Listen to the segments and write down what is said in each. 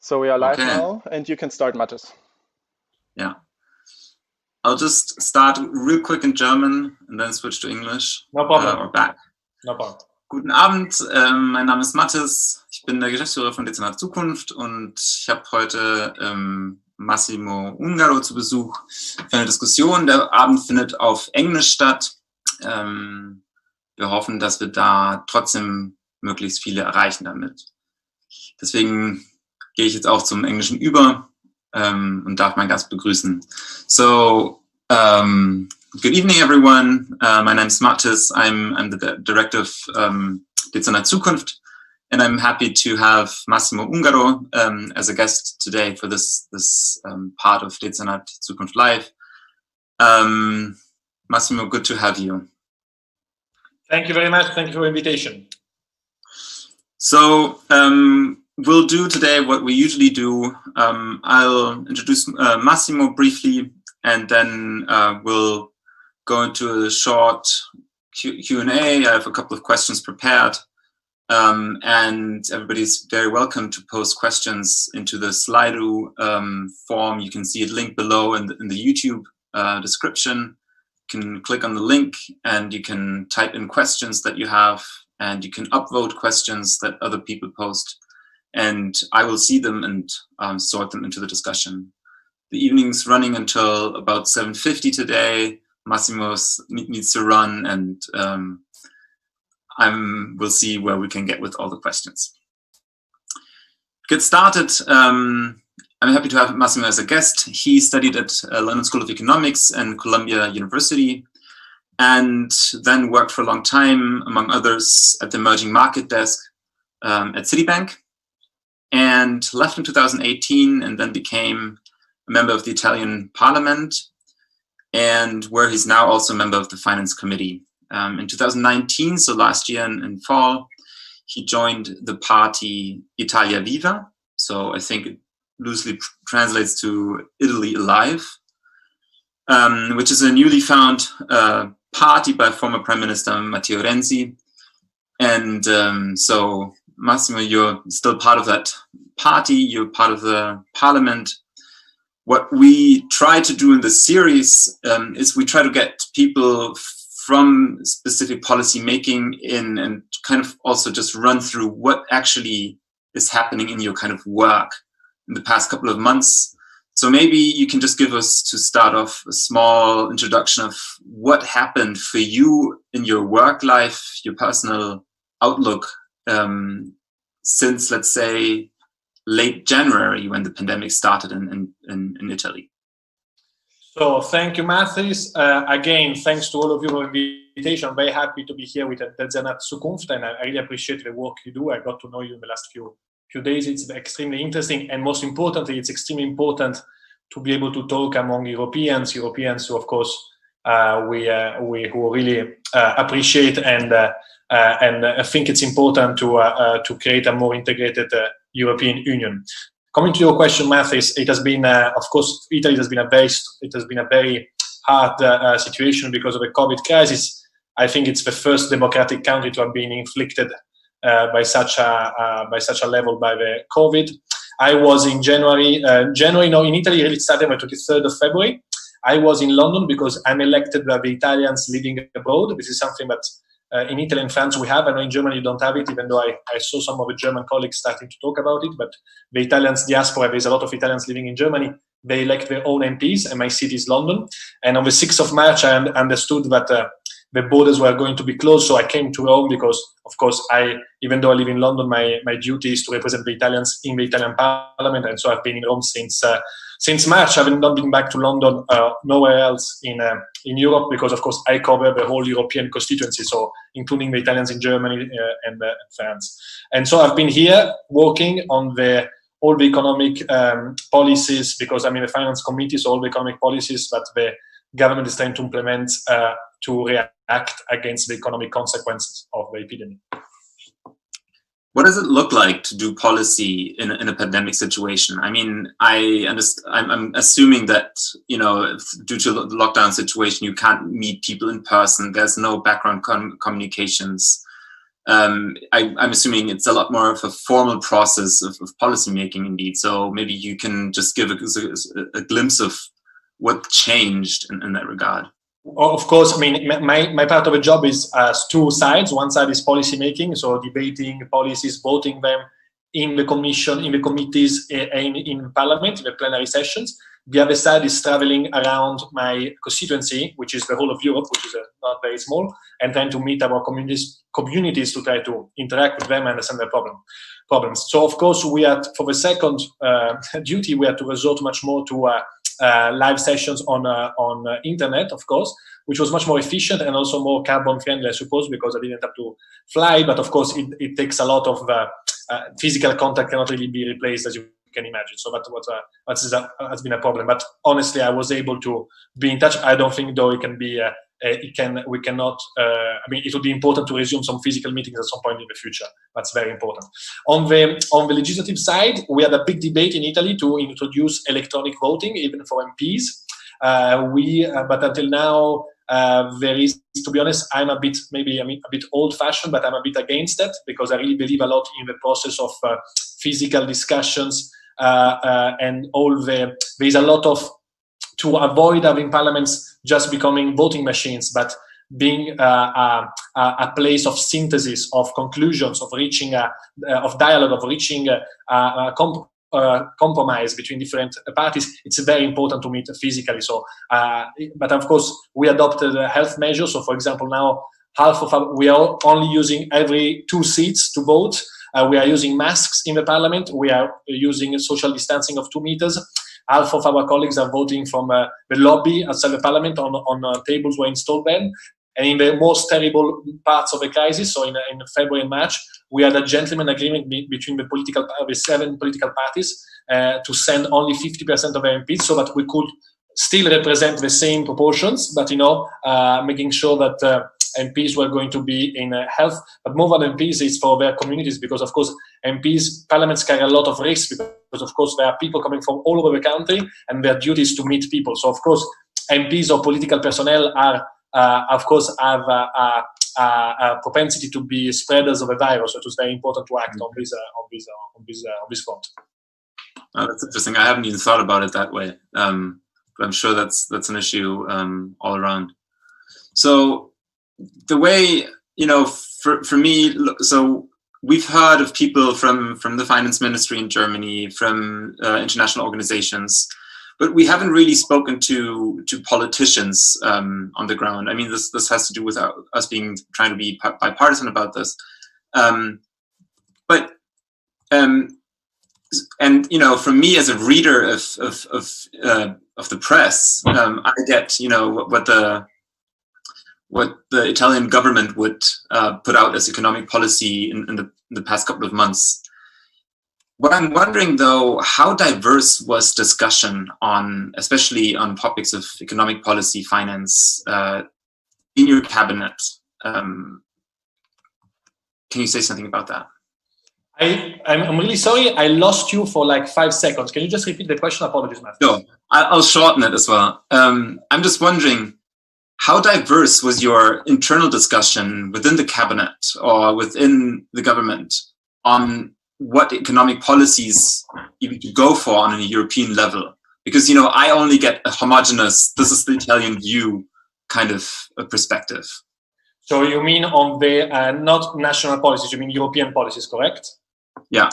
So we are live Okay. now, and you can start, Mathis. Yeah. I'll just start real quick in German and then switch to English. No problem. Or back. No problem. Guten Abend, mein Name ist Mathis. Ich bin der Geschäftsführer von DZ Zukunft und ich habe heute Massimo Ungaro zu Besuch für eine Diskussion. Der Abend findet auf Englisch statt. Wir hoffen, dass wir da trotzdem möglichst viele erreichen damit. Deswegen gehe ich jetzt auch zum Englischen über und darf meinen Gast begrüßen. So, good evening, everyone. My name is Mathis. I'm the director of DZ Zukunft, and I'm happy to have Massimo Ungaro as a guest today for this part of DZ Zukunft Live. Massimo, good to have you. Thank you very much. Thank you for the invitation. So we'll do today what we usually do. I'll introduce Massimo briefly, and then we'll go into a short Q&A. I have a couple of questions prepared, and everybody's very welcome to post questions into the Slido form. You can see it linked below in the YouTube description. You can click on the link and you can type in questions that you have, and you can upvote questions that other people post, and I will see them and sort them into the discussion. The evening's running until about 7:50 today. Massimo needs to run, and we'll see where we can get with all the questions. Get started. I'm happy to have Massimo as a guest. He studied at London School of Economics and Columbia University, and then worked for a long time, among others, at the emerging market desk at Citibank, and left in 2018, and then became a member of the Italian Parliament, and where he's now also a member of the Finance Committee. In 2019, so last year in fall, he joined the party Italia Viva, so I think it loosely translates to Italy Alive, which is a newly found party by former Prime Minister Matteo Renzi. And so, Massimo, you're still part of that party, you're part of the parliament. What we try to do in this series is we try to get people from specific policy making in and kind of also just run through what actually is happening in your kind of work in the past couple of months. So maybe you can just give us, to start off, a small introduction of what happened for you in your work life, your personal outlook since, let's say, late January, when the pandemic started in Italy. So thank you, Mathis. Again, thanks to all of you for the invitation. I'm very happy to be here with DZ Zukunft, and I really appreciate the work you do. I got to know you in the last few days. It's extremely interesting, and most importantly, it's extremely important to be able to talk among Europeans who, of course, we who really appreciate and I think it's important to create a more integrated European Union. Coming to your question, Mathis, it has been, of course, Italy has been a very hard situation because of the COVID crisis. I think it's the first democratic country to have been inflicted by such a level by the COVID. I was in January. No, in Italy, really started on the 23rd of February. I was in London because I'm elected by the Italians living abroad. This is something that in Italy and France we have. I know in Germany you don't have it, even though I saw some of the German colleagues starting to talk about it. But the Italians diaspora, there's a lot of Italians living in Germany. They elect their own MPs, and my city is London. And on the 6th of March, I understood that the borders were going to be closed, so I came to Rome because, of course, even though I live in London, my duty is to represent the Italians in the Italian Parliament, and so I've been in Rome since March. I've not been back to London, nowhere else in Europe, because, of course, I cover the whole European constituency, so including the Italians in Germany and France. And so I've been here working on all the economic policies, because I'm in the finance committee, so all the economic policies that the government is trying to implement to react against the economic consequences of the epidemic. What does it look like to do policy in a pandemic situation? I mean, I'm assuming that, you know, due to the lockdown situation, you can't meet people in person. There's no background communications. I'm assuming it's a lot more of a formal process of policy making indeed. So maybe you can just give a glimpse of what changed in that regard. Of course, I mean, my part of the job is two sides. One side is policy making, so debating policies, voting them in the commission, in the committees, in parliament, in the plenary sessions. The other side is traveling around my constituency, which is the whole of Europe, which is not very small, and trying to meet our communities to try to interact with them and understand their problems. So, of course, we had, for the second duty, we had to resort much more to live sessions on internet, of course, which was much more efficient and also more carbon friendly, I suppose, because I didn't have to fly. But of course, it takes a lot of physical contact, cannot really be replaced, as you can imagine. So that has been a problem. But honestly, I was able to be in touch. I don't think, though, it can be. We cannot. I mean, it would be important to resume some physical meetings at some point in the future. That's very important. On the legislative side, we had a big debate in Italy to introduce electronic voting, even for MPs. But until now, there is, to be honest, I'm a bit old-fashioned, but I'm a bit against that because I really believe a lot in the process of physical discussions and there's a lot of, to avoid having parliaments just becoming voting machines, but being a place of synthesis, of conclusions, of reaching of dialogue, of reaching a compromise between different parties. It's very important to meet physically. So, but of course, we adopted health measures. So, for example, now we are only using every 2 seats to vote. We are using masks in the parliament. We are using social distancing of 2 meters. Half of our colleagues are voting from the lobby outside the parliament on tables were installed then. And in the most terrible parts of the crisis, so in February and March, we had a gentleman agreement between the 7 political parties to send only 50% of their MPs so that we could still represent the same proportions, but, making sure that MPs were going to be in health. But more than MPs is for their communities because, of course, parliaments carry a lot of risk because, of course, there are people coming from all over the country and their duty is to meet people. So, of course, MPs or political personnel are of course, have a propensity to be spreaders of a virus. So it was very important to act on this front. Oh, that's interesting. I haven't even thought about it that way. But I'm sure that's an issue all around. So the way, for me, so we've heard of people from the finance ministry in Germany, from international organizations. But we haven't really spoken to politicians on the ground. I mean, this has to do with us trying to be bipartisan about this. And for me as a reader of the press, I get what the Italian government would put out as economic policy in the past couple of months. What I'm wondering, though, how diverse was discussion especially on topics of economic policy, finance, in your cabinet? Can you say something about that? I'm really sorry. I lost you for like 5 seconds. Can you just repeat the question? Apologies, Mathis. No, I'll shorten it as well. I'm just wondering, how diverse was your internal discussion within the cabinet or within the government on what economic policies you could go for on a European level? Because, I only get a homogeneous, this is the Italian view kind of a perspective. So you mean on the not national policies, you mean European policies, correct? Yeah.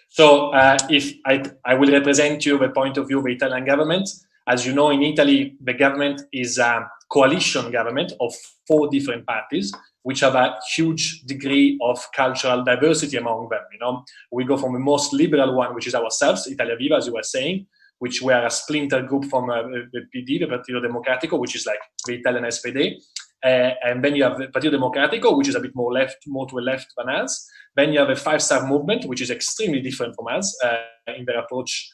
So if I will represent you the point of view of the Italian government. As you know, in Italy, the government is a coalition government of 4 different parties, which have a huge degree of cultural diversity among them. We go from the most liberal one, which is ourselves, Italia Viva, as you were saying, which we are a splinter group from the PD, the Partito Democratico, which is like the Italian SPD. And then you have the Partito Democratico, which is a bit more to the left than us. Then you have a 5-star movement, which is extremely different from us in their approach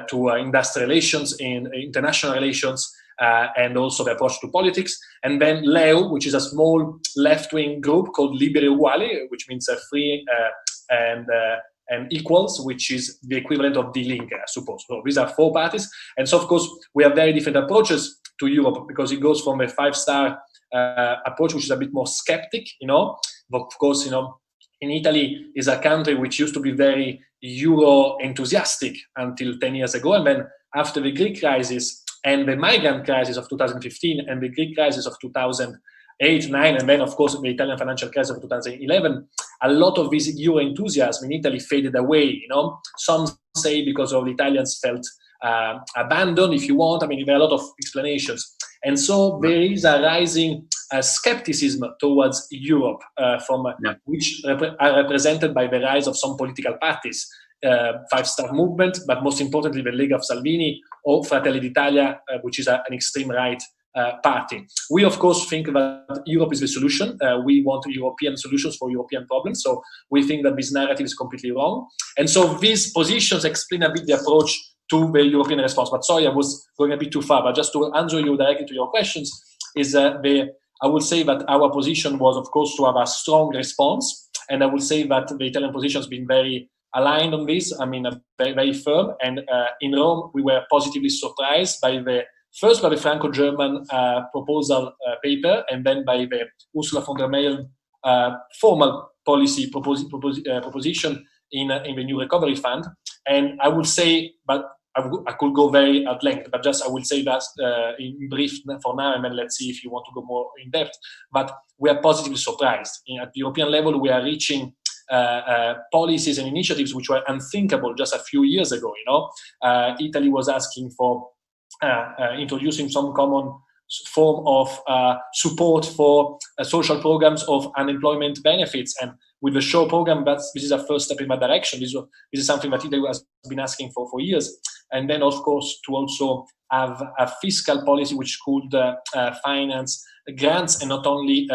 to industrial relations, in international relations, and also the approach to politics. And then Leu, which is a small left-wing group called Liberi Uguali, which means free and equals, which is the equivalent of Die Linke, I suppose. So these are 4 parties. And so, of course, we have very different approaches to Europe because it goes from a 5-star approach, which is a bit more skeptic, Of course, in Italy is a country which used to be very Euro enthusiastic until 10 years ago. And then after the Greek crisis and the migrant crisis of 2015 and the Greek crisis of 2008, 9, and then of course the Italian financial crisis of 2011, a lot of this Euro enthusiasm in Italy faded away. Some say because of the Italians felt abandoned, if you want. I mean, there are a lot of explanations. And so there is a rising skepticism towards Europe, which are represented by the rise of some political parties, Five-Star Movement, but most importantly, the Lega of Salvini, or Fratelli d'Italia, which is an extreme right party. We, of course, think that Europe is the solution. We want European solutions for European problems. So we think that this narrative is completely wrong. And so these positions explain a bit the approach to the European response. But sorry, I was going a bit too far. But just to answer you directly to your questions, I would say that our position was, of course, to have a strong response. And I would say that the Italian position has been very aligned on this. I mean, very, very firm. And in Rome, we were positively surprised by first by the Franco-German proposal paper, and then by the Ursula von der Leyen formal policy proposition in the new recovery fund. And I would say, but I could go very at length, but just I will say that in brief for now, and then let's see if you want to go more in depth. But we are positively surprised. At the European level, we are reaching policies and initiatives which were unthinkable just a few years ago. Italy was asking for introducing some common form of support for social programs of unemployment benefits, and with the SURE program, this is a first step in that direction. This is something that Italy has been asking for years. And then, of course, to also have a fiscal policy which could finance grants and not only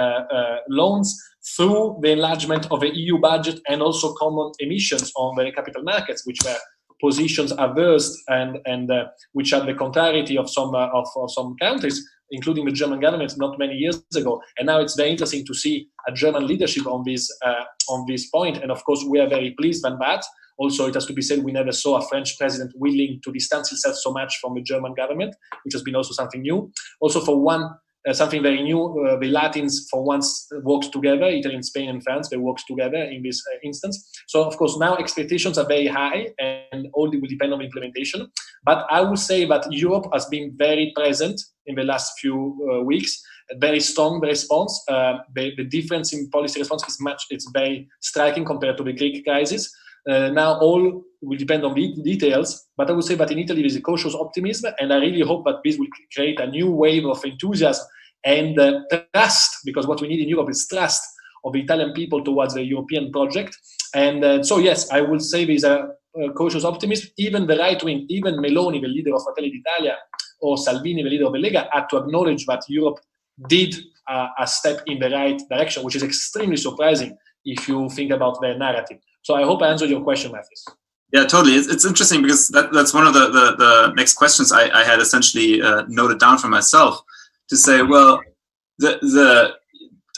loans through the enlargement of the EU budget, and also common emissions on the capital markets, which were positions averse and which are the contrariety of some countries, including the German government not many years ago. And now it's very interesting to see a German leadership on this point. And of course, we are very pleased with that. Also, it has to be said, we never saw a French president willing to distance himself so much from the German government, which has been also something new. Also, for one, something very new, the Latins for once worked together, Italy, Spain, and France, they worked together in this instance. So, of course, now expectations are very high, and all will depend on implementation. But I would say that Europe has been very present in the last few weeks, very strong, the response. The difference in policy response it's very striking compared to the Greek crisis. Now all will depend on the details, but I would say that in Italy there is a cautious optimism, and I really hope that this will create a new wave of enthusiasm and trust, because what we need in Europe is trust of the Italian people towards the European project. And so yes, I would say there is a cautious optimism. Even the right wing, even Meloni, the leader of Fratelli d'Italia, or Salvini, the leader of the Lega, had to acknowledge that Europe did a step in the right direction, which is extremely surprising if you think about their narrative. So I hope I answered your question, Mathis. Yeah, totally. It's interesting because that's one of the next questions I had essentially noted down for myself, to say, well,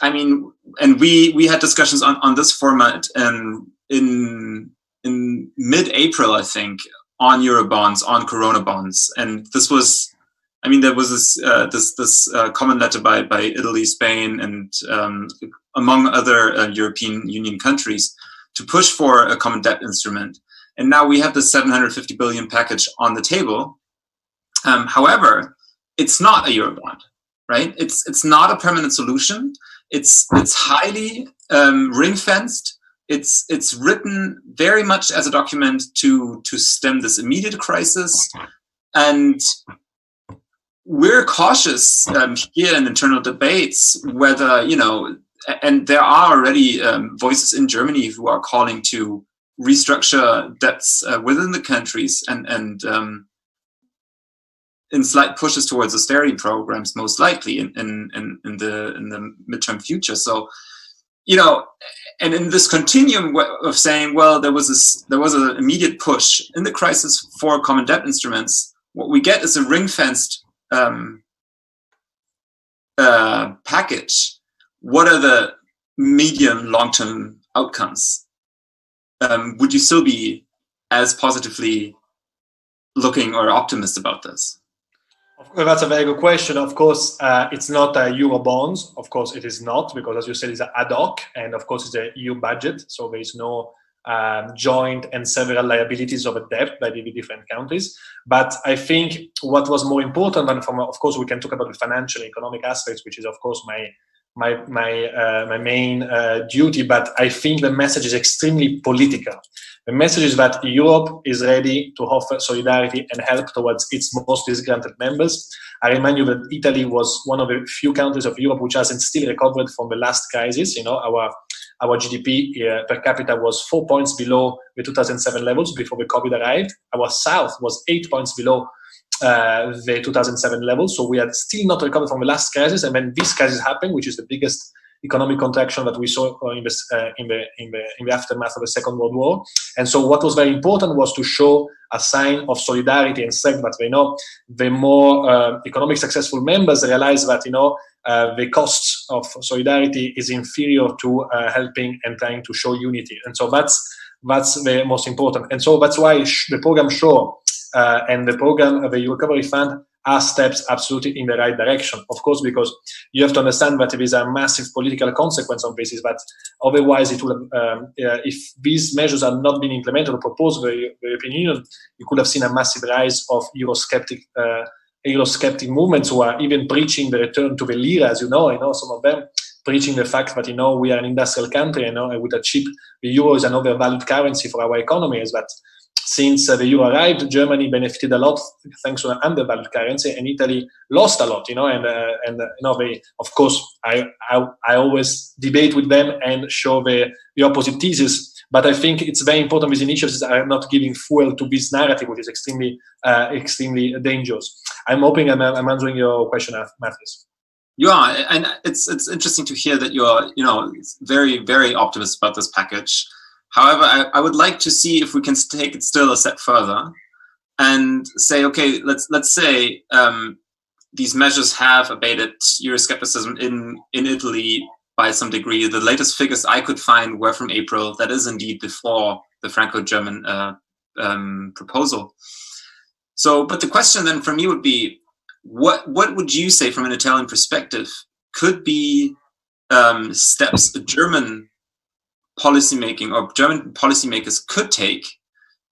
I mean, and we had discussions on this format in mid-April, I think, on Eurobonds, on Corona bonds, and this was, I mean, there was this common letter by Italy, Spain, and among other European Union countries, to push for a common debt instrument. And now we have the 750 billion package on the table. However, it's not a Eurobond, right? It's not a permanent solution. It's highly ring-fenced. It's written very much as a document to stem this immediate crisis. And we're cautious here in internal debates whether, and there are already voices in Germany who are calling to restructure debts within the countries and in slight pushes towards austerity programs, most likely in the midterm future. So, and in this continuum of saying, well, there was an immediate push in the crisis for common debt instruments. What we get is a ring-fenced package. What are the medium, long-term outcomes? Would you still be as positively looking or optimist about this? That's a very good question. Of course, it's not a Euro bonds. Of course, it is not, because as you said, it's an ad hoc, and of course, it's a EU budget. So there is no joint and several liabilities of a debt by the different countries. But I think what was more important, and of course, we can talk about the financial, economic aspects, which is of course my main duty. But I think the message is extremely political. The message is that Europe is ready to offer solidarity and help towards its most disgruntled members. I remind you that Italy was one of the few countries of Europe which hasn't still recovered from the last crisis. You know, our GDP per capita was 4 points below the 2007 levels before the COVID arrived. Our South was 8 points below the 2007 levels. So we had still not recovered from the last crisis. And when this crisis happened, which is the biggest economic contraction that we saw in the aftermath of the Second World War. And so what was very important was to show a sign of solidarity and strength, that the more economic successful members realize that, the cost of solidarity is inferior to helping and trying to show unity. And so that's the most important. And so that's why the program SHORE and the program of the EU Recovery Fund are steps absolutely in the right direction. Of course, because you have to understand that there is a massive political consequence of this, is that otherwise it will, if these measures are not being implemented or proposed by the European Union, you could have seen a massive rise of Eurosceptic movements who are even preaching the return to the lira, as you know, some of them preaching the fact that, we are an industrial country, and with a chip, the euro is an overvalued currency for our economy. Is that since the euro arrived, Germany benefited a lot thanks to an undervalued currency, and Italy lost a lot, they, of course, I always debate with them and show the opposite thesis. But I think it's very important these initiatives are not giving fuel to this narrative, which is extremely dangerous. I'm hoping I'm answering your question, Mathis. You are, and it's interesting to hear that you're, very, very optimistic about this package. However, I would like to see if we can take it still a step further and say, okay, let's say these measures have abated Euroscepticism in Italy by some degree. The latest figures I could find were from April. That is indeed before the Franco-German proposal. So, but the question then for me would be, what would you say from an Italian perspective could be steps German policymaking or German policymakers could take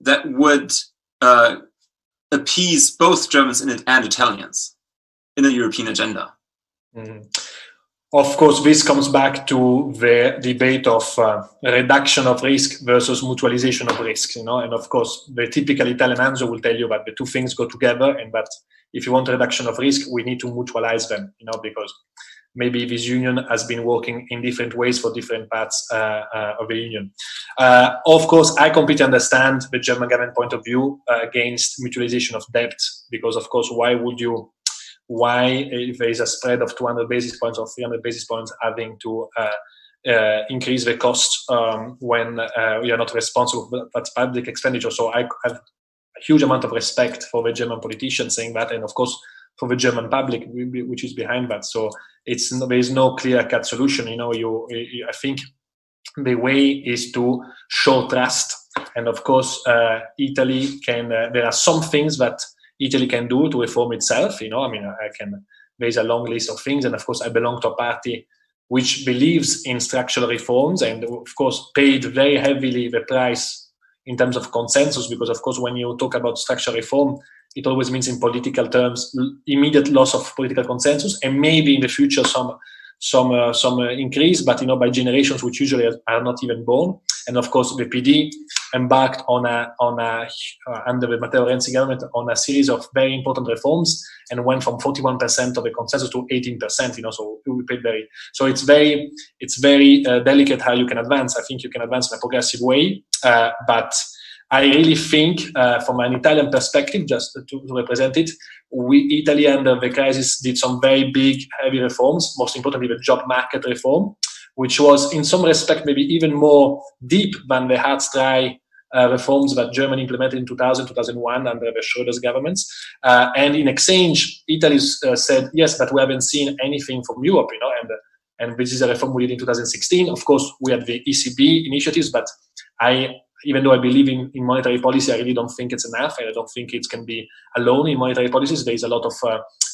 that would appease both Germans and Italians in a European agenda? Mm-hmm. Of course, this comes back to the debate of reduction of risk versus mutualization of risk, and of course, the typical Italian answer will tell you that the two things go together, and that if you want reduction of risk, we need to mutualize them, because maybe this union has been working in different ways for different parts of the union. Of course, I completely understand the German government point of view against mutualization of debt, because of course, why if there is a spread of 200 basis points or 300 basis points having to increase the cost when we are not responsible for public expenditure. So I have a huge amount of respect for the German politicians saying that, and of course for the German public which is behind that. So there is no clear-cut solution. I think the way is to show trust, and of course Italy can. There are some things that Italy can do to reform itself. There's a long list of things, and of course I belong to a party which believes in structural reforms, and of course paid very heavily the price in terms of consensus, because of course when you talk about structural reform, it always means in political terms immediate loss of political consensus, and maybe in the future some increase, but by generations which usually are not even born. And of course the PD embarked on under the Matteo Renzi government on a series of very important reforms, and went from 41% of the consensus to 18%. So we paid very. So it's very delicate how you can advance. I think you can advance in a progressive way, but I really think, from an Italian perspective, just to represent it, Italy under the crisis did some very big, heavy reforms, most importantly the job market reform, which was in some respect maybe even more deep than the hard, dry reforms that Germany implemented in 2000, 2001 under the Schröder's governments. And in exchange, Italy said, yes, but we haven't seen anything from Europe, and this is a reform we did in 2016. Of course, we had the ECB initiatives, but I even though I believe in monetary policy, I really don't think it's enough, and I don't think it can be alone in monetary policies. There is a lot of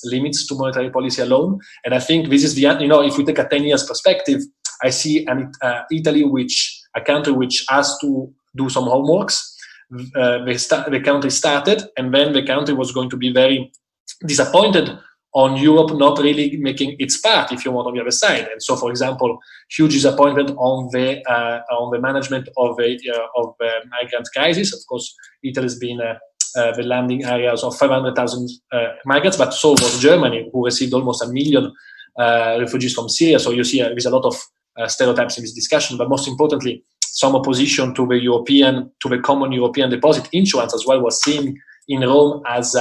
limits to monetary policy alone, and I think this is if we take a 10 years perspective, I see Italy, a country which has to do some homeworks. The country started, and then the country was going to be very disappointed on Europe not really making its part, if you want, on the other side. And so, for example, huge disappointment on the management of the migrant crisis. Of course, Italy has been the landing areas of 500,000 migrants, but so was Germany, who received almost 1 million refugees from Syria. So you see there's a lot of stereotypes in this discussion, but most importantly, some opposition to the common European deposit insurance as well was seen in Rome as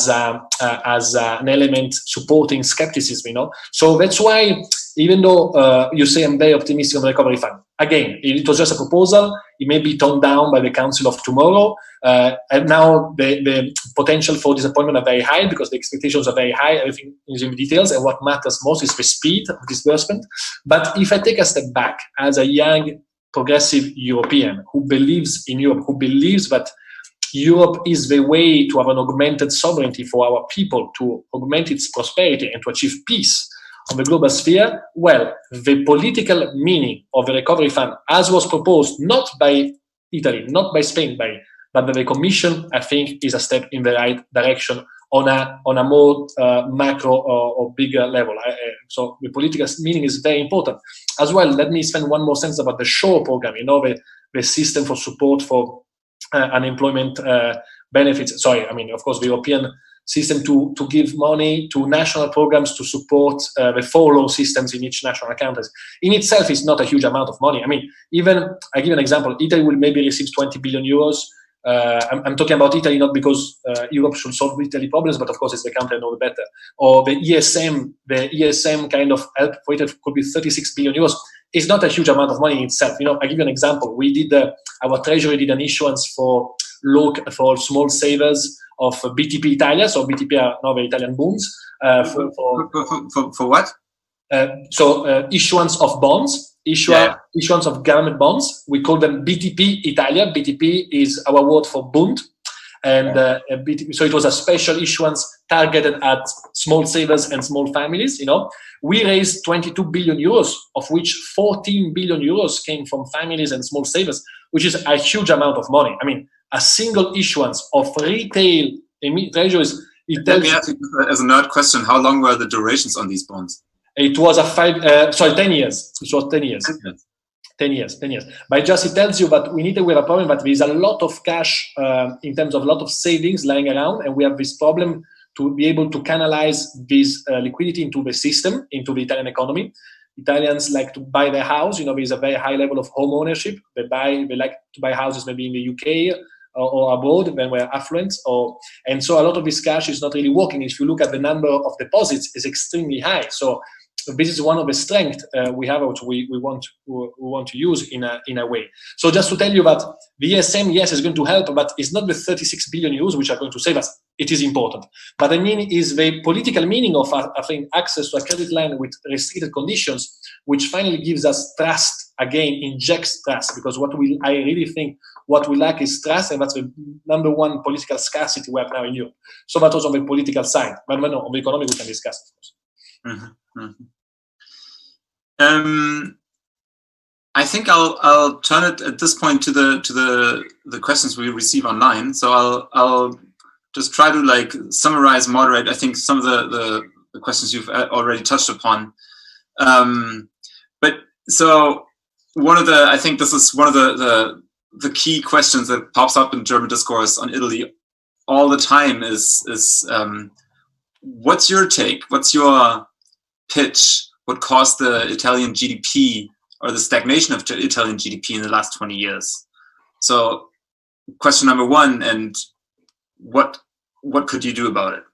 an element supporting skepticism, So that's why, even though you say I'm very optimistic on the recovery fund, again, it was just a proposal. It may be toned down by the council of tomorrow. And now the potential for disappointment are very high because the expectations are very high. Everything is in the details, and what matters most is the speed of disbursement. But if I take a step back as a young progressive European who believes in Europe, who believes that Europe is the way to have an augmented sovereignty for our people, to augment its prosperity and to achieve peace on the global sphere, well, the political meaning of the recovery fund, as was proposed not by Italy, not by Spain, but by the Commission, I think is a step in the right direction on a more macro or bigger level. So the political meaning is very important. As well, let me spend one more sentence about the SHORE program, the system for support for unemployment benefits. Of course, the European system to give money to national programs to support the follow systems in each national countries. In itself, is not a huge amount of money. I give an example. Italy will maybe receive 20 billion euros. I'm talking about Italy not because Europe should solve Italy problems, but of course it's the country I know better. Or the ESM kind of help for Italy could be 36 billion euros. It's not a huge amount of money in itself. I give you an example. We did our treasury did an issuance for small savers of BTP Italia. So BTP are now the Italian bonds. For what? Issuance of bonds. Issuance of government bonds. We call them BTP Italia. BTP is our word for Bund. And so it was a special issuance targeted at small savers and small families. We raised 22 billion euros, of which 14 billion euros came from families and small savers, which is a huge amount of money. A single issuance of retail treasuries. Let me ask you as a nerd question: how long were the durations on these bonds? It was 10 years. It was 10 years. 10 years. But just it tells you that we have a problem, but there is a lot of cash in terms of a lot of savings lying around, and we have this problem to be able to canalize this liquidity into the system, into the Italian economy. Italians like to buy their house. There is a very high level of home ownership. They like to buy houses maybe in the UK or abroad when we're affluent. And so a lot of this cash is not really working. If you look at the number of deposits, it's extremely high. So this is one of the strengths we have, which we want to use in a way. So just to tell you that the ESM, yes, is going to help, but it's not the 36 billion euros which are going to save us. It is important. But is the political meaning of having access to a credit line with restricted conditions, which finally gives us trust, again, injects trust, because I really think what we lack is trust, and that's the number one political scarcity we have now in Europe. So that was on the political side. But no, on the economic, we can discuss, of course. Mm-hmm. Mm-hmm. I think I'll turn it at this point to the questions we receive online. So I'll just try to summarize, moderate. I think some of the questions you've already touched upon. But so I think this is one of the key questions that pops up in German discourse on Italy all the time is what's your take? What's your pitch? What caused the Italian GDP or the stagnation of Italian GDP in the last 20 years? So question number one, and what could you do about it?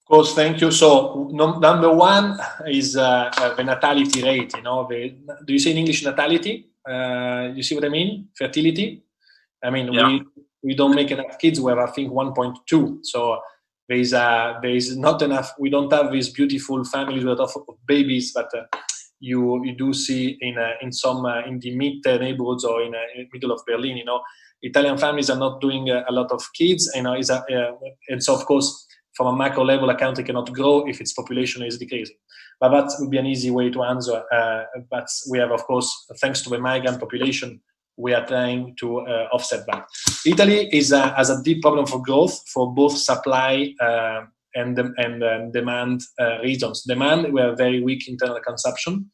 Of course, thank you. So number one is the natality rate. Do you say in English natality? You see what I mean? Fertility. We don't make enough kids. We have, I think, 1.2. So there is not enough. We don't have these beautiful families with a lot of babies, but you do see in some in the mid neighborhoods or in the middle of Berlin. Italian families are not doing a lot of kids, and so of course, from a macro level, a country cannot grow if its population is decreasing. But that would be an easy way to answer. But we have, of course, thanks to the migrant population, we are trying to offset that. Italy has a deep problem for growth for both supply and demand reasons. Demand, we have very weak internal consumption.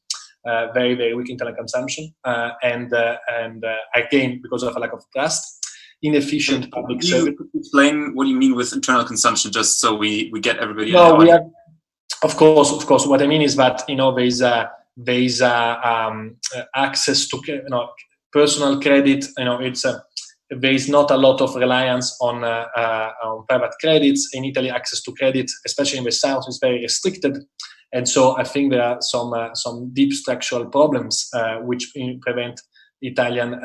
Very, very weak internal consumption, and again, because of a lack of trust, inefficient public service. Explain what you mean with internal consumption, just so we get everybody. No, we have, of course. What I mean is that there's access to personal credit. There is not a lot of reliance on private credits in Italy. Access to credit, especially in the south, is very restricted. And so I think there are some deep structural problems which prevent Italian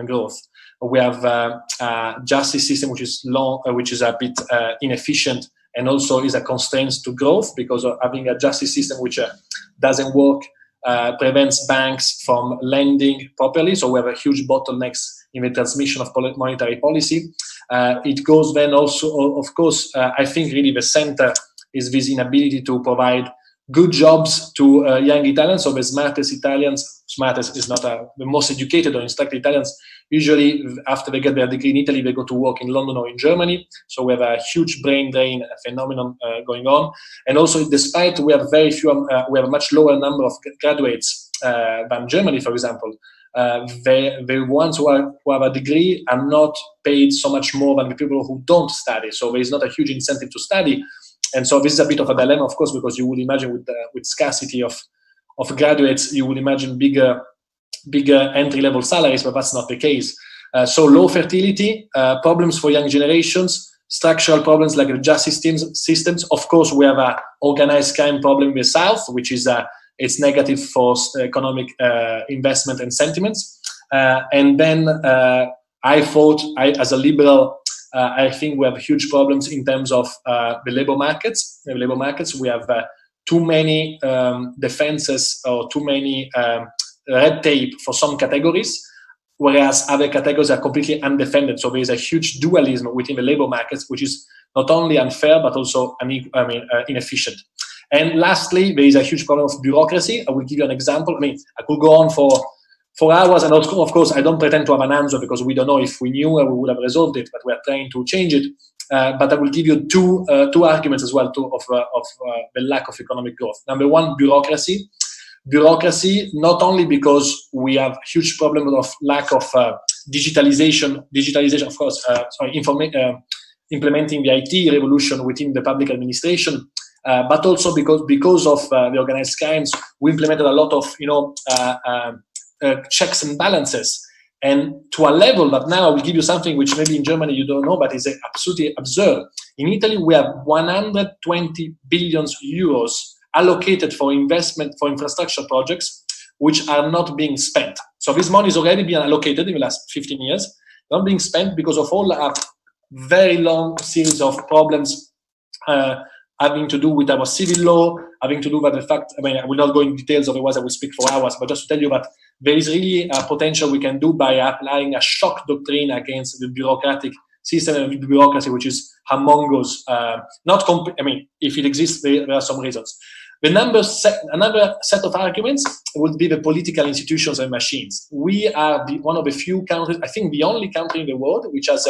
growth. We have a justice system which is which is a bit inefficient, and also is a constraint to growth, because of having a justice system which doesn't work prevents banks from lending properly. So we have a huge bottlenecks in the transmission of monetary policy. It goes then also, of course, I think really the center is this inability to provide good jobs to young Italians. So the smartest Italians, smartest is not the most educated or instructed Italians, usually after they get their degree in Italy, they go to work in London or in Germany. So we have a huge brain drain phenomenon going on. And also, despite we have very few, we have a much lower number of graduates than Germany, for example. The ones who have a degree are not paid so much more than the people who don't study. So there is not a huge incentive to study. And so this is a bit of a dilemma, of course, because you would imagine with scarcity of graduates, you would imagine bigger entry-level salaries, but that's not the case. So low fertility, problems for young generations, structural problems like the justice systems. Of course, we have a organized crime problem in the south, which is it's negative for economic investment and sentiments. And then I thought, as a liberal, I think we have huge problems in terms of the labor markets. We have too many defenses or too many red tape for some categories, whereas other categories are completely undefended. So there is a huge dualism within the labor markets, which is not only unfair but also inefficient. And lastly, there is a huge problem of bureaucracy. I will give you an example. I could go on for hours, and of course, I don't pretend to have an answer, because we don't know. If we knew, we would have resolved it, but we are trying to change it. But I will give you two arguments as well of the lack of economic growth. Number one, bureaucracy. Bureaucracy, not only because we have huge problem of lack of digitalization, of course, implementing the IT revolution within the public administration, but also because of the organized crimes, we implemented a lot of checks and balances, and to a level that now I will give you something which maybe in Germany you don't know, but is absolutely absurd. In Italy, we have 120 billion euros allocated for investment for infrastructure projects, which are not being spent. So this money is already being allocated in the last 15 years, not being spent because of all a very long series of problems having to do with our civil law, having to do with the fact, I will not go in details, otherwise I will speak for hours, but just to tell you that there is really a potential we can do by applying a shock doctrine against the bureaucratic system and bureaucracy, which is humongous. If it exists, there are some reasons. Another set of arguments would be the political institutions and machines. We are one of the few countries, I think the only country in the world, which has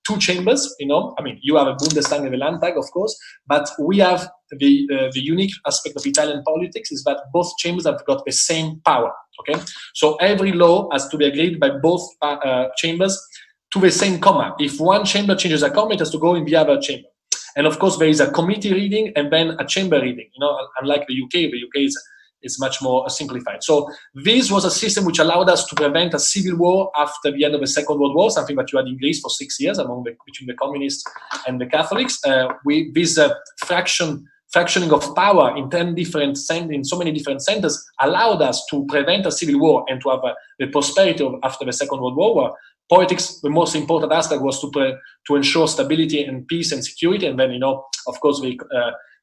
two chambers. You have a Bundestag and a Landtag, of course, but we have the unique aspect of Italian politics is that both chambers have got the same power. Okay, so every law has to be agreed by both chambers to the same comma. If one chamber changes a comma, it has to go in the other chamber. And of course, there is a committee reading and then a chamber reading. Unlike the UK is much more simplified. So this was a system which allowed us to prevent a civil war after the end of the Second World War, something that you had in Greece for 6 years between the communists and the Catholics. This fractioning of power in so many different centers allowed us to prevent a civil war and to have the prosperity after the Second World War, where politics, the most important aspect was to ensure stability and peace and security. And then, of course,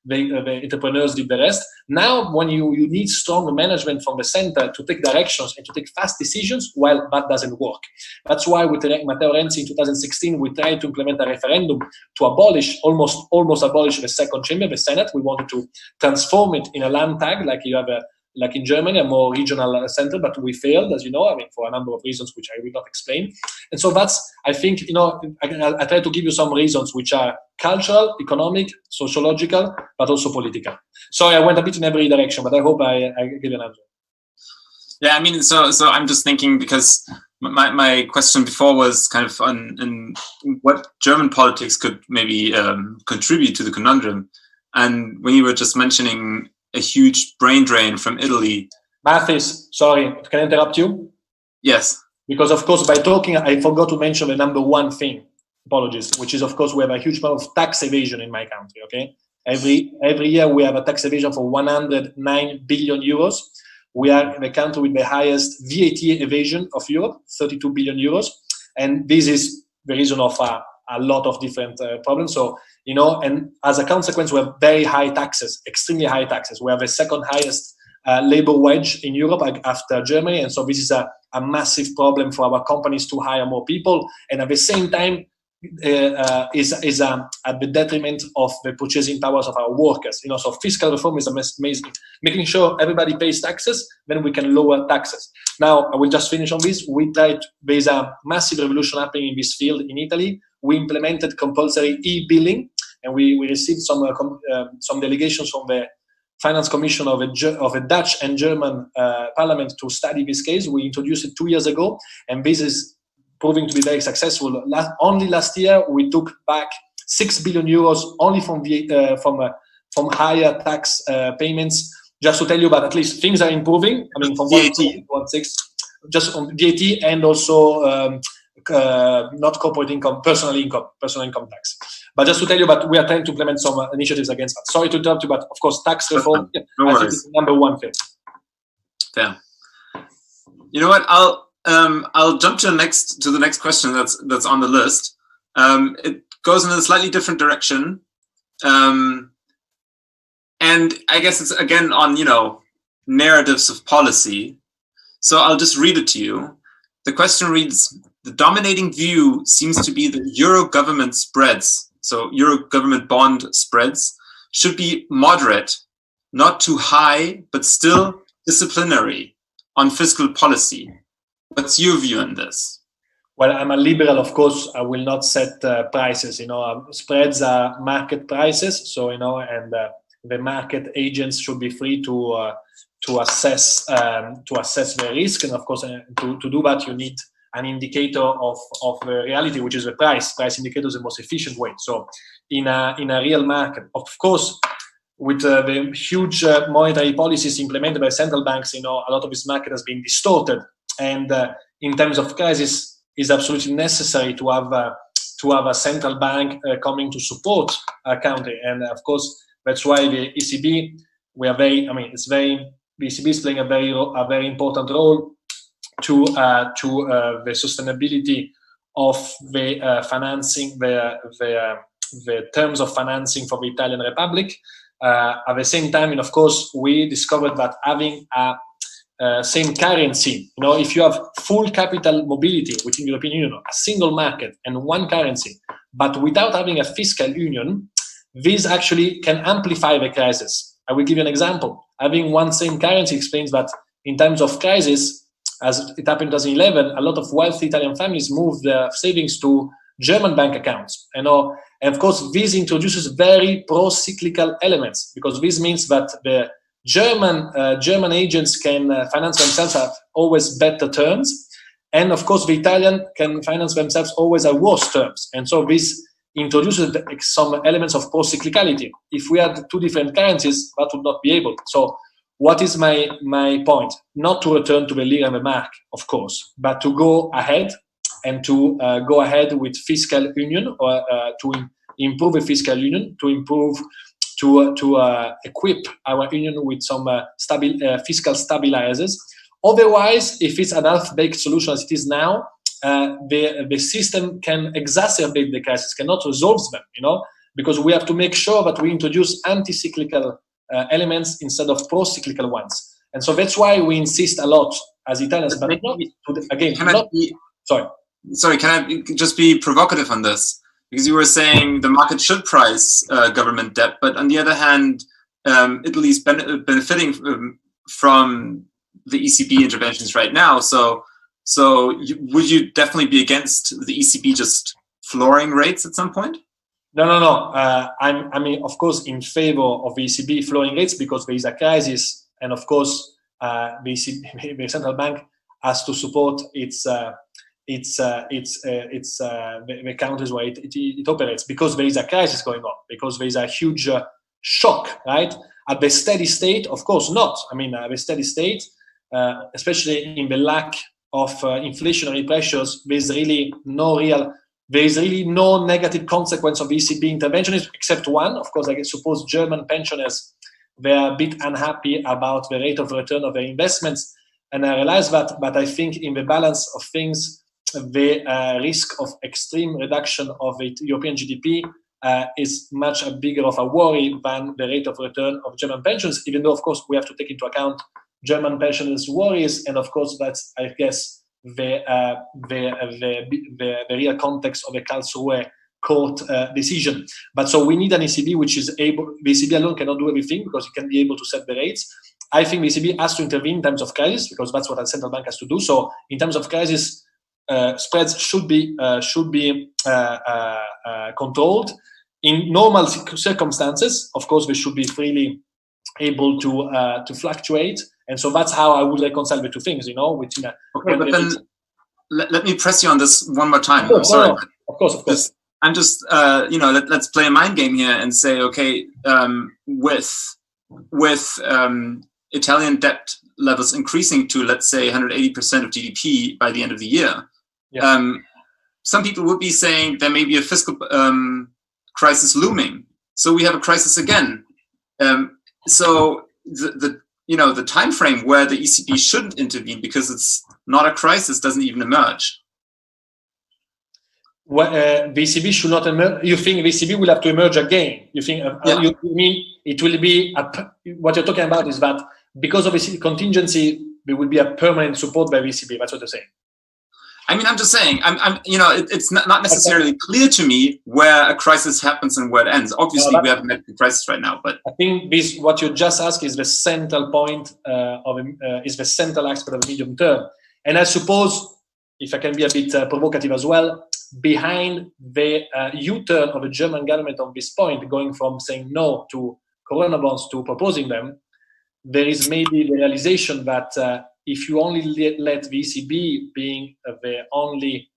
the entrepreneurs did the rest. Now, when you need strong management from the center to take directions and to take fast decisions, well, that doesn't work. That's why with Matteo Renzi in 2016, we tried to implement a referendum to almost abolish the second chamber, the Senate. We wanted to transform it in a Landtag, like in Germany, a more regional center, but we failed, as you know, for a number of reasons which I will not explain. And so that's, I think, I try to give you some reasons which are cultural, economic, sociological, but also political. Sorry, I went a bit in every direction, but I hope I give an answer. Yeah, I mean, so I'm just thinking, because my question before was kind of on what German politics could maybe contribute to the conundrum. And when you were just mentioning a huge brain drain from Italy. Mathis, sorry, can I interrupt you? Yes. Because, of course, by talking, I forgot to mention the number one thing, apologies, which is, of course, we have a huge amount of tax evasion in my country, okay? Every year we have a tax evasion for 109 billion euros. We are the country with the highest VAT evasion of Europe, 32 billion euros. And this is the reason of a lot of different problems. So, and as a consequence, we have very high taxes, extremely high taxes. We have the second highest labor wage in Europe after Germany. And so this is a massive problem for our companies to hire more people. And at the same time, is at the detriment of the purchasing powers of our workers. So fiscal reform is amazing. Making sure everybody pays taxes, then we can lower taxes. Now, I will just finish on this. There's a massive revolution happening in this field in Italy. We implemented compulsory e-billing, and we received some delegations from the Finance Commission of a Dutch and German parliament to study this case. We introduced it 2 years ago, and this is proving to be very successful. Only last year, we took back 6 billion euros only from higher tax payments. Just to tell you, but at least things are improving. I mean, from VAT. 1.6, just on VAT, and also not corporate income, personal income tax. But just to tell you, but we are trying to implement some initiatives against that. Sorry to interrupt you, but of course, tax reform, I think is the number one thing. Fair. You know what? I'll jump to the next question that's on the list. It goes in a slightly different direction, and I guess it's again on narratives of policy. So I'll just read it to you. The question reads: the dominating view seems to be that Euro government spreads, so Euro government bond spreads, should be moderate, not too high, but still disciplinary on fiscal policy. What's your view on this? Well, I'm a liberal, of course. I will not set prices. Spreads are market prices. So and the market agents should be free to assess the risk. And of course, to do that, you need an indicator of the reality, which is the price. Price indicator is the most efficient way. So in a real market, of course, with the huge monetary policies implemented by central banks, a lot of this market has been distorted. And in terms of crisis, it's absolutely necessary to have a central bank coming to support a country. And of course, that's why the ECB, the ECB is playing a very important role to the sustainability of the financing, the terms of financing for the Italian Republic. At the same time, and of course, we discovered that having a same currency, if you have full capital mobility within the European Union, a single market and one currency, but without having a fiscal union, this actually can amplify the crisis. I will give you an example. Having one same currency explains that in times of crisis, as it happened in 2011, a lot of wealthy Italian families moved their savings to German bank accounts. And of course, this introduces very pro-cyclical elements, because this means that the German agents can finance themselves at always better terms, and of course the Italian can finance themselves always at worse terms. And so this introduces some elements of pro-cyclicality. If we had two different currencies, that would not be able. So what is my point? Not to return to the lira and the mark, of course, but to go ahead and to go ahead with fiscal union, or to improve the fiscal union, to equip our union with some fiscal stabilizers. Otherwise, if it's an half-baked solution as it is now, the system can exacerbate the crisis, cannot resolve them. because we have to make sure that we introduce anti-cyclical elements instead of pro-cyclical ones. And so that's why we insist a lot as Italians, but not again. Sorry, can I just be provocative on this? Because you were saying the market should price government debt, but on the other hand, Italy is benefiting from the ECB interventions right now. So would you definitely be against the ECB just flooring rates at some point? No. I mean, of course, in favor of the ECB flooring rates because there is a crisis, and of course, the central bank has to support the countries where it operates, because there is a crisis going on, because there is a huge shock, right? At the steady state, of course not. I mean, the steady state, especially in the lack of inflationary pressures, there is really no negative consequence of ECB intervention, except one. Of course, I suppose German pensioners were a bit unhappy about the rate of return of their investments. And I realized that, but I think in the balance of things, the risk of extreme reduction of the European GDP is much bigger of a worry than the rate of return of German pensions, even though, of course, we have to take into account German pensioners' worries. And of course, that's, I guess, the real context of the Karlsruhe court decision. But so we need an ECB which is able, the ECB alone cannot do everything because it can be able to set the rates. I think the ECB has to intervene in times of crisis because that's what a central bank has to do. So in terms of crisis, spreads should be controlled. In normal circumstances, of course, they should be freely able to fluctuate. And so that's how I would reconcile the two things, you know. Within okay, but then let me press you on this one more time. I'm sorry. Of course. I'm just, let's play a mind game here and say, okay, with Italian debt levels increasing to, let's say, 180% of GDP by the end of the year, some people would be saying there may be a fiscal crisis looming. So we have a crisis again. So the time frame where the ECB shouldn't intervene because it's not a crisis doesn't even emerge. The ECB should not emerge. You think the ECB will have to emerge again? You think? You mean it will be what you're talking about is that because of the contingency, there will be a permanent support by the ECB. That's what you're saying. I mean, I'm just saying. It's not necessarily clear to me where a crisis happens and where it ends. Obviously, we have a medical crisis right now, but I think what you just asked is the central point is the central aspect of the medium term. And I suppose, if I can be a bit provocative as well, behind the U-turn of the German government on this point, going from saying no to corona bonds to proposing them, there is maybe the realization that if you only let the ECB being the only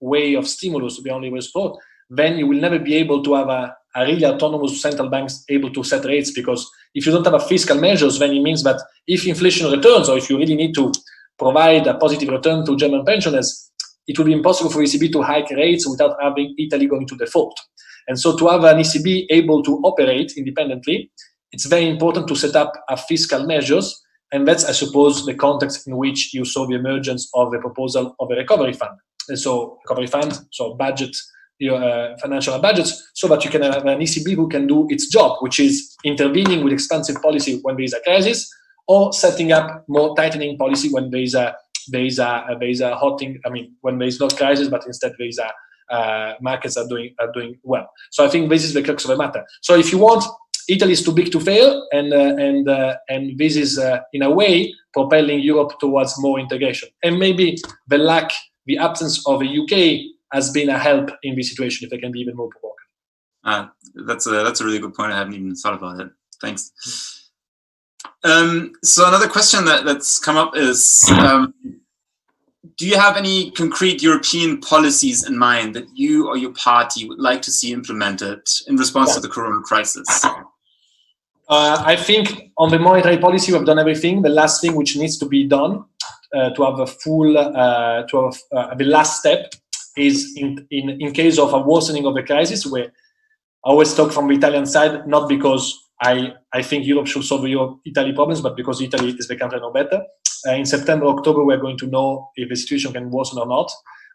way of stimulus, the only way of support, then you will never be able to have a really autonomous central banks able to set rates, because if you don't have a fiscal measures, then it means that if inflation returns, or if you really need to provide a positive return to German pensioners, it will be impossible for ECB to hike rates without having Italy going to default. And so to have an ECB able to operate independently, it's very important to set up a fiscal measures. And that's, I suppose, the context in which you saw the emergence of the proposal of a recovery fund. And so recovery fund, so budget, financial budgets, so that you can have an ECB who can do its job, which is intervening with expansive policy when there is a crisis, or setting up more tightening policy when there is a hotting. I mean, when there is no crisis, but instead there is markets are doing well. So I think this is the crux of the matter. So if you want, Italy is too big to fail, and this is in a way propelling Europe towards more integration. And maybe the absence of the UK has been a help in this situation, if they can be even more provocative. That's a really good point. I haven't even thought about it. Thanks. So another question that's come up is, do you have any concrete European policies in mind that you or your party would like to see implemented in response to the corona crisis? I think on the monetary policy, we've done everything. The last thing which needs to be done to have a full, the last step is in case of a worsening of the crisis, where I always talk from the Italian side, not because I think Europe should solve Italy problems, but because Italy is the country I know better. In September, October, we're going to know if the situation can worsen or not.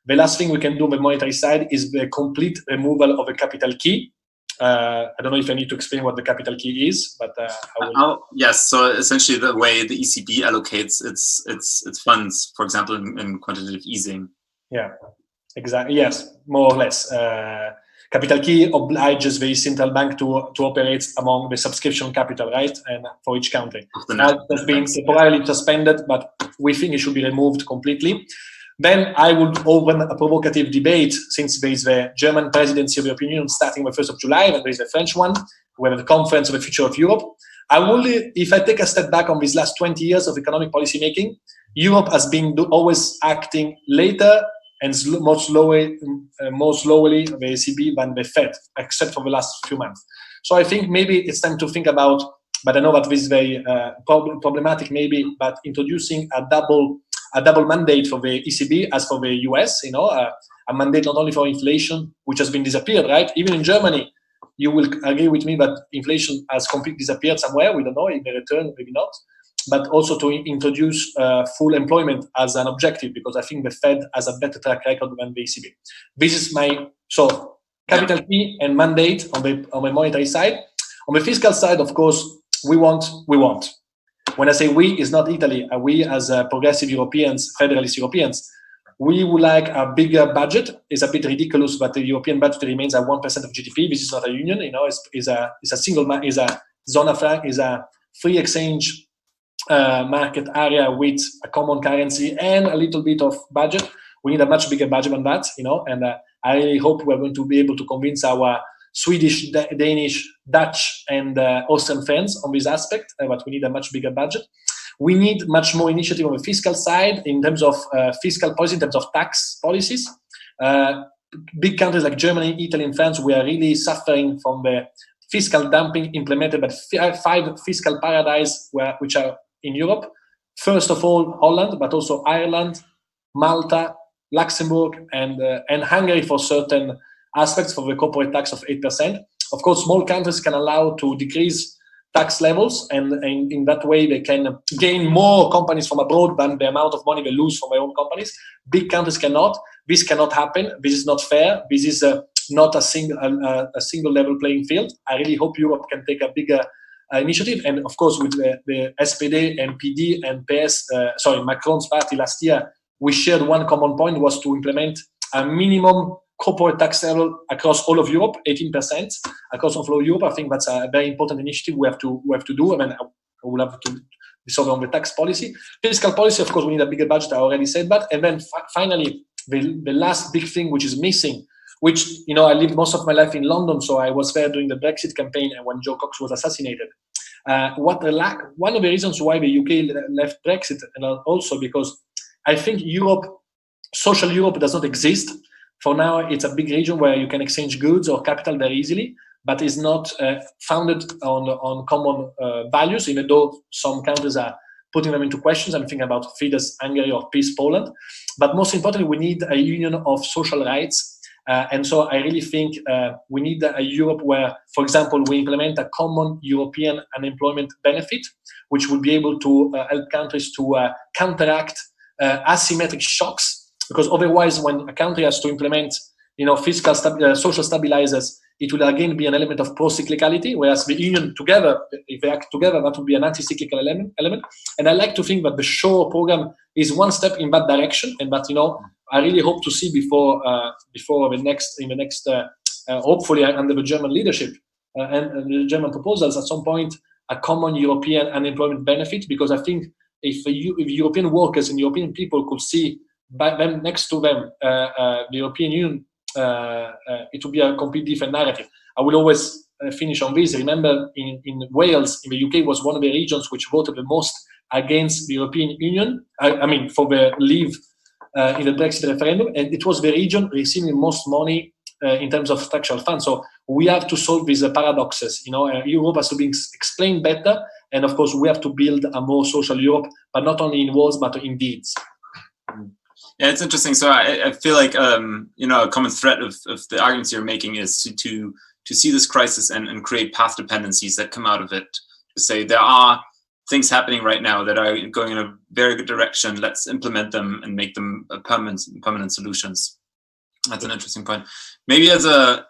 The last thing we can do on the monetary side is the complete removal of a capital key. I don't know if I need to explain what the capital key is, but I will. Yes. So essentially, the way the ECB allocates its funds, for example, in quantitative easing. Yeah, exactly. Yes, more or less. Capital key obliges the central bank to operate among the subscription capital, right? And for each country. Now it has been temporarily suspended, but we think it should be removed completely. Then I would open a provocative debate, since there is the German presidency of the European Union starting the 1st of July, and there is the French one. We have the Conference of the Future of Europe. If I take a step back on these last 20 years of economic policy making, Europe has been always acting later and more slowly, the ECB than the Fed, except for the last few months. So I think maybe it's time to think about, but I know that this is very problematic maybe, but introducing a double mandate for the ECB as for the US, a mandate not only for inflation, which has been disappeared, right? Even in Germany, you will agree with me that inflation has completely disappeared somewhere. We don't know, it may return, maybe not. But also to introduce full employment as an objective, because I think the Fed has a better track record than the ECB. This is capital key and mandate on the monetary side. On the fiscal side, of course, we want. When I say we, it's not Italy. We as progressive Europeans, federalist Europeans, we would like a bigger budget. It's a bit ridiculous, but the European budget remains at 1% of GDP. This is not a union, it's a zona franc, is a free exchange market area with a common currency and a little bit of budget. We need a much bigger budget than that, and I really hope we're going to be able to convince our Swedish, Danish, Dutch, and Austrian friends on this aspect, but we need a much bigger budget. We need much more initiative on the fiscal side in terms of fiscal policy, in terms of tax policies. Big countries like Germany, Italy, and France, we are really suffering from the fiscal dumping implemented by 5 fiscal paradises which are in Europe. First of all, Holland, but also Ireland, Malta, Luxembourg, and Hungary for certain aspects for the corporate tax of 8%. Of course, small countries can allow to decrease tax levels, and in that way they can gain more companies from abroad than the amount of money they lose from their own companies. Big countries cannot. This cannot happen. This is not fair. This is not a single level playing field. I really hope Europe can take a bigger initiative. And of course, with the SPD, NPD, and PS, Macron's party last year, we shared one common point, was to implement a minimum corporate tax level across all of Europe, 18% across all of Europe. I think that's a very important initiative we have to do. I mean, I will have to decide on the tax policy. Fiscal policy, of course, we need a bigger budget. I already said that. And then finally, the last big thing which is missing, which, I lived most of my life in London, so I was there during the Brexit campaign and when Joe Cox was assassinated. One of the reasons why the UK left Brexit, and also because I think social Europe does not exist. For now, it's a big region where you can exchange goods or capital very easily, but is not founded on common values, even though some countries are putting them into questions. I'm thinking about Fidesz, Hungary, or Peace, Poland. But most importantly, we need a union of social rights. And so I really think we need a Europe where, for example, we implement a common European unemployment benefit, which would be able to help countries to counteract asymmetric shocks. Because otherwise, when a country has to implement, fiscal social stabilizers, it will again be an element of pro-cyclicality, whereas the union together, if they act together, that would be an anti-cyclical element. And I like to think that the SHORE program is one step in that direction, and that, I really hope to see before the next, hopefully under the German leadership and the German proposals at some point, a common European unemployment benefit, because I think if European workers and European people could see them next to them, the European Union, it would be a completely different narrative. I will always finish on this. Remember, in Wales, in the UK, was one of the regions which voted the most against the European Union, for the leave in the Brexit referendum, and it was the region receiving the most money in terms of structural funds. So we have to solve these paradoxes. Europe has to be explained better, and of course, we have to build a more social Europe, but not only in words, but in deeds. Yeah, it's interesting. So I feel like a common thread of the arguments you're making is to see this crisis and create path dependencies that come out of it. To say there are things happening right now that are going in a very good direction. Let's implement them and make them permanent solutions. That's an interesting point. Maybe as a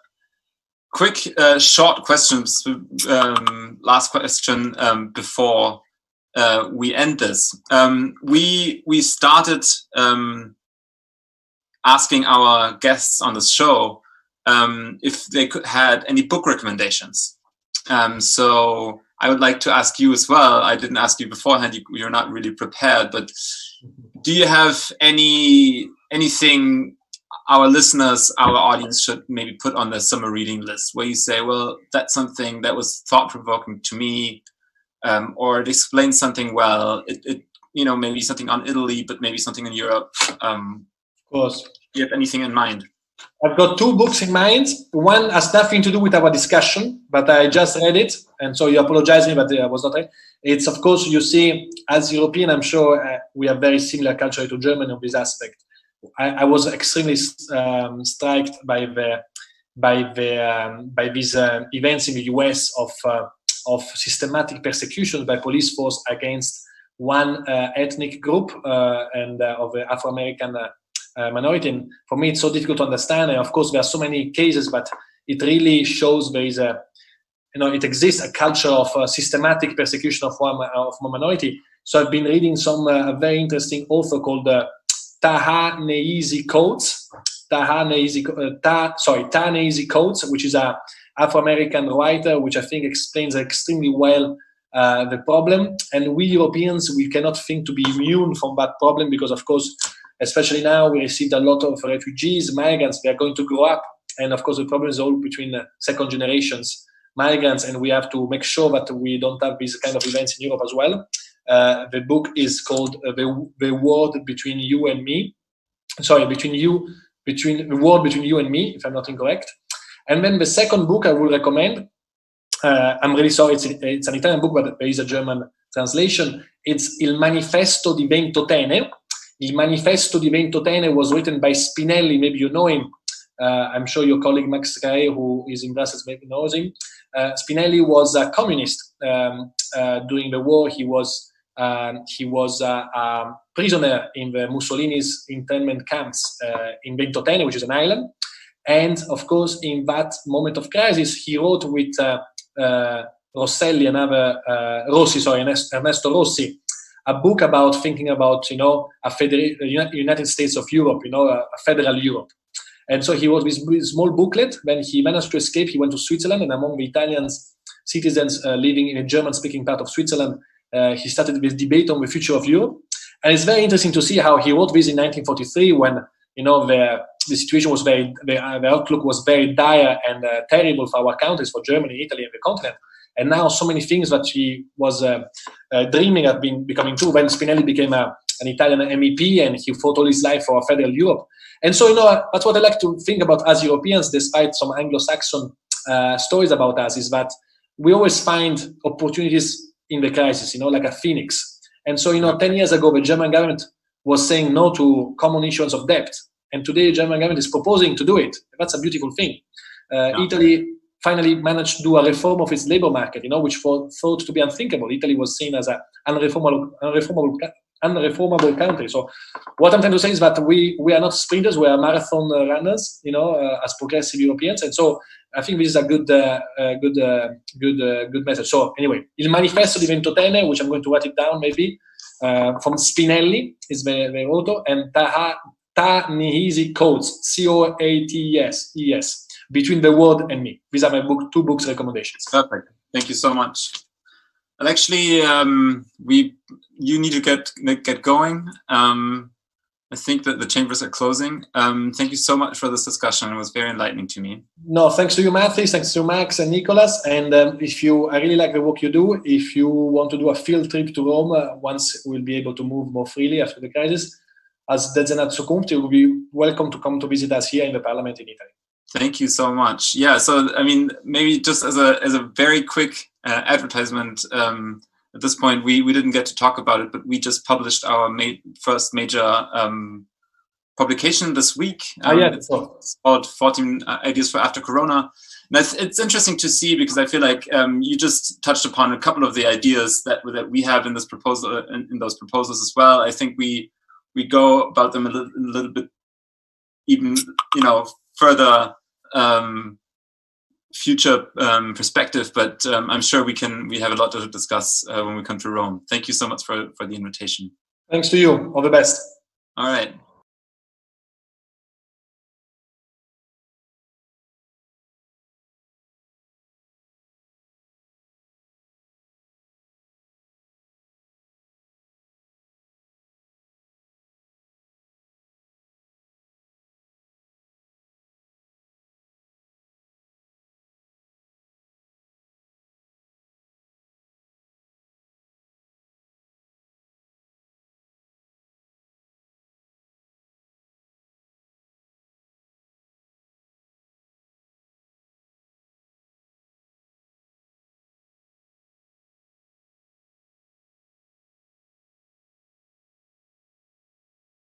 quick, short questions, last question before we end this. We started asking our guests on this show if they had any book recommendations. So I would like to ask you as well. I didn't ask you beforehand. You're not really prepared, but do you have anything our listeners, our audience should maybe put on the summer reading list where you say, well, that's something that was thought-provoking to me, or it explains something well. It maybe something on Italy, but maybe something in Europe. Of course. Do you have anything in mind? I've got two books in mind. One has nothing to do with our discussion, but I just read it, and so you apologize me, but I was not right. It's, of course, you see, as European, I'm sure we have very similar culture to Germany on this aspect. I was extremely struck by these events in the US of systematic persecution by police force against one ethnic group and of the Afro-American minority. And for me, it's so difficult to understand. And of course, there are so many cases, but it really shows there is it exists a culture of systematic persecution of one minority. So I've been reading some very interesting author called Ta-Nehisi Coates, Ta-Nehisi Coates, which is a Afro-American writer, which I think explains extremely well the problem. And we Europeans, we cannot think to be immune from that problem because, of course, especially now, we received a lot of refugees, migrants. They are going to grow up, and of course, the problem is all between second generations migrants, and we have to make sure that we don't have these kind of events in Europe as well. The book is called "The World Between You and Me." Sorry, between the world between you and me, if I'm not incorrect. And then the second book I will recommend. I'm really sorry, it's an Italian book, but there is a German translation. It's Il Manifesto di Ventotene. Il Manifesto di Ventotene was written by Spinelli. Maybe you know him. I'm sure your colleague Max Caret, who is in Brussels, maybe knows him. Spinelli was a communist during the war. He was a prisoner in the Mussolini's internment camps in Ventotene, which is an island. And of course, in that moment of crisis, he wrote with Ernesto Rossi, a book about thinking about, United States of Europe, a federal Europe. And so he wrote this small booklet. When he managed to escape, he went to Switzerland, and among the Italian citizens living in a German-speaking part of Switzerland, he started this debate on the future of Europe. And it's very interesting to see how he wrote this in 1943 when, the situation was the outlook was very dire and terrible for our countries, for Germany, Italy, and the continent. And now so many things that he was dreaming of becoming true when Spinelli became an Italian MEP and he fought all his life for a federal Europe. And so, that's what I like to think about as Europeans, despite some Anglo-Saxon stories about us, is that we always find opportunities in the crisis, like a phoenix. And so, 10 years ago, the German government was saying no to common issuance of debt. And today, the German government is proposing to do it. That's a beautiful thing. Italy finally managed to do a reform of its labor market, which thought to be unthinkable. Italy was seen as an unreformable country. So what I'm trying to say is that we are not sprinters, we are marathon runners, as progressive Europeans. And so I think this is a good message. So anyway, Il Manifesto di Ventotene, which I'm going to write it down maybe, from Spinelli is the author, and Ta-Nehisi Coates, C-O-A-T-E-S, Between the World and Me. These are my two books recommendations. Perfect. Thank you so much. And actually, you need to get going. I think that the chambers are closing. Thank you so much for this discussion. It was very enlightening to me. No, thanks to you, Mathis. Thanks to Max and Nicholas. And I really like the work you do. If you want to do a field trip to Rome, once we'll be able to move more freely after the crisis, as DZ Zukunft, you will be welcome to come to visit us here in the Parliament in Italy. Thank you so much. Yeah, so maybe just as a very quick advertisement. At this point, we didn't get to talk about it, but we just published our first major publication this week. It's called 14 Ideas for After Corona. It's interesting to see, because I feel like you just touched upon a couple of the ideas that we have in this proposal, in those proposals as well. I think we go about them a little bit, even further future perspective. But I'm sure we have a lot to discuss when we come to Rome. Thank you so much for the invitation. Thanks to you. All the best. All right.